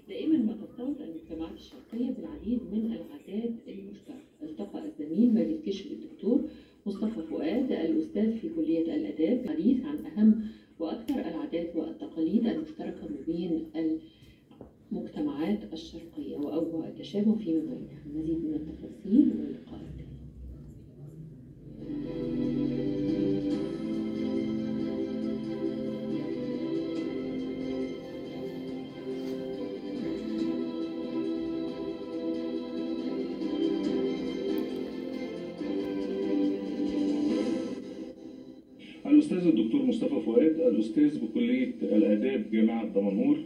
دائما ما ترتبط المجتمعات الشرقية بالعديد من العادات المشتركة. التقى الزميل ماجد كشري الدكتور مصطفى فؤاد الأستاذ في كلية الآداب الحديث عن أهم وأكثر العادات والتقاليد المشتركة ما بين المجتمعات الشرقية وأوجه التشابه فيما بينها. مزيد من التفاصيل واللقاء التالي. الأستاذ الدكتور مصطفى فؤاد الأستاذ بكلية الآداب جامعة دمنهور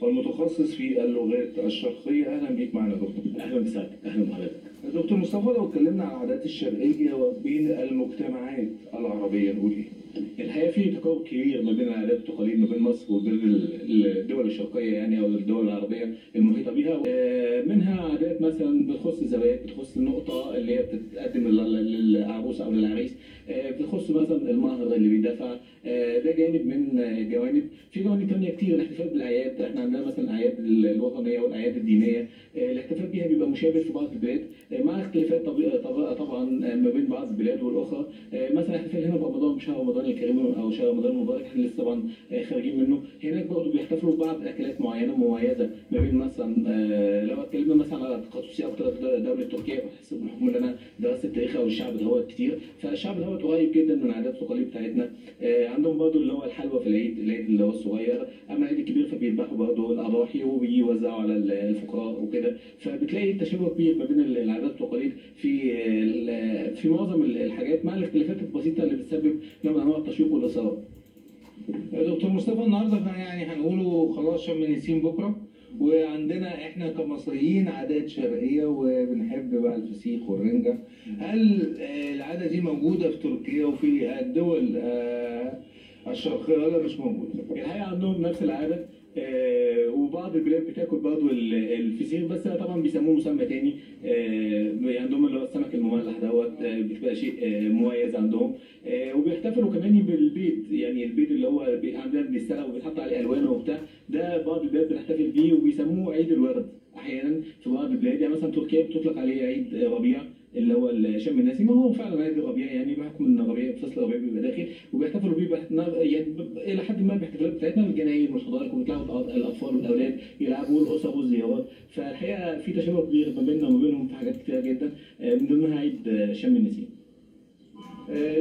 والمتخصص في اللغات الشرقية. أهلا بيك معنا دكتور. أهلا بسعادتك. أهلا بحضرتك. دكتور مصطفى، لو اتكلمنا عن العادات الشرقية وبين المجتمعات العربية نقول إيه؟ الحقيقة في تقارب كبير ما بين العادات والتقاليد ما بين مصر وبين الدول الشرقية يعني أو الدول العربية المحيطة بها. منها عادات مثلا بتخص الزواج، بتخص النقطة اللي هي بتتقدم للعروس أو للعريس، بتخص مثلا المهر اللي بيدفع. ده جانب من جوانب. في جوانب تانية كتير. الاحتفال بالأعياد، احنا عندنا مثلا الأعياد الوطنية والأعياد الدينية، الاحتفال بيها بيبقى مشابه في بعض البلاد مع اختلافات طبعا ما بين بعض البلاد والأخرى. مثلا احتفال هنا في رمضان بشهر رمضان الكريم او شهر رمضان المبارك، احنا لسه طبعا خارجين منه. هناك برضه بيحتفلوا ببعض اكلات معينه مميزه ما بين مثلا لو اتكلمنا مثلا على تخصصي اكتر دوله تركيا بحكم ان انا درست التاريخ او الشعب دهوت كتير، فالشعب دهوت قريب جدا من العادات والتقاليد بتاعتنا. عندهم برضه اللي هو الحلوى في العيد اللي هو الصغير، اما العيد الكبير فبيذبحوا برضه الاضاحي وبيوزعوا على الفقراء وكده. فبتلاقي تشابه كبير ما بين العادات والتقاليد في معظم الحاجات مع الاختلافات البسيطه اللي بتسبب نوع من انواع التشويق والاثاره. دكتور مصطفى، النهارده يعني هنقوله خلاص شم النسيم بكره، وعندنا احنا كمصريين عادات شرقيه وبنحب بقى الفسيخ والرنجه. هل العاده دي موجوده في تركيا وفي الدول الشرقيه ولا مش موجوده؟ الحقيقه عندهم نفس العاده، وبعض البلاد بتاكل برضه الفسيخ، بس طبعا بيسموه مسمى تاني. عندهم اللي هو السمك المملح دوت، بتبقى شيء مميز عندهم. وبيحتفلوا كمان بالبيض، يعني البيض اللي هو عندنا بنستلقى وبيتحط عليه الوان وبتاع، ده بعض البلاد بتحتفل بيه وبيسموه عيد الورد احيانا في بعض البلاد. يعني مثلا تركيا بتطلق عليه عيد ربيع اللي هو شم النسيم، هو فعلا عيد الربيع يعني بحكم ان الربيع فصل الربيع بيبقى داخل، وبيحتفلوا بيه يعني الى حد ما باحتفالات بتاعتنا الجناين والحدائق، وبيطلعوا الاطفال والاولاد يلعبوا والاسر والزيارات. فالحقيقه في تشابه كبير ما بيننا وما بينهم في حاجات كتيره جدا، من ضمنها عيد شم النسيم.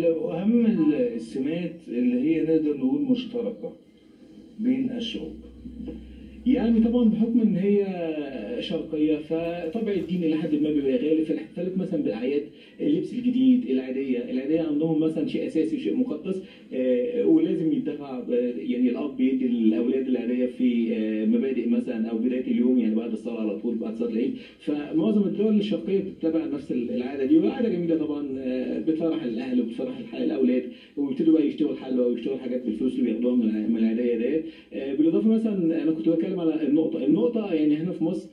لو اهم السمات اللي هي نقدر نقول مشتركه بين الشعوب، يعني طبعا بحكم ان هي شرقيه فطبع الدين الى حد ما بيبقى غالب في الاحتفالات مثلا بالاعياد. اللبس الجديد، العيديه عندهم مثلا شيء اساسي وشيء مقدس، ولازم يدفع. يعني الاب بيدي الاولاد العيديه في مبادئ مثلا او بدايه اليوم، يعني بعد الصلاه على طول بعد صلاه العيد. فمعظم الدول الشرقيه بتتبع نفس العاده دي، وعاده جميله طبعا بتفرح الاهل وبتفرح الاولاد، وبيبتدوا بقى يشتروا الحلوى ويشتروا الحاجات بالفلوس اللي بياخدوها من العيديه ديت. بالاضافه مثلا انا كنت بتكلم على النقطه يعني هنا في مصر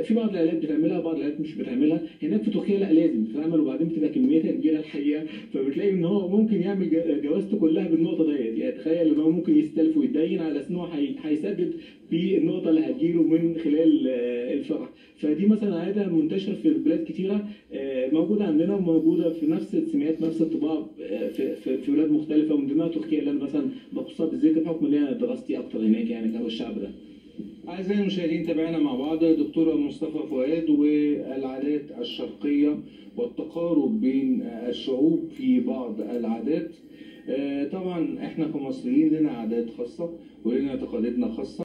في بعض العائلات بتعملها وبعض العائلات مش بتعملها. هناك في تركيا لا، لازم تتعمل وبعدين بتبقى كميتها كبيره الحقيقه، فبتلاقي ان هو ممكن يعمل جوازته كلها بالنقطه ديت. يعني تخيل ان هو ممكن يستلف ويتدين على اساس ان هو هيسدد بالنقطه اللي هتجيله من خلال الفرح. فدي مثلا عاده منتشره في بلاد كتيره، موجوده عندنا وموجوده في نفس السمات نفس الطباع في بلاد مختلفه، ومن ضمنها تركيا اللي انا مثلا بخصها بالذكر بحكم ان انا دراستي اكتر هناك يعني كان الشعب ده. أعزائي المشاهدين، تابعنا مع بعض دكتورة مصطفى فؤاد والعادات الشرقية والتقارب بين الشعوب في بعض العادات. طبعا احنا كمصريين لنا عادات خاصة ولنا تقاليدنا خاصة.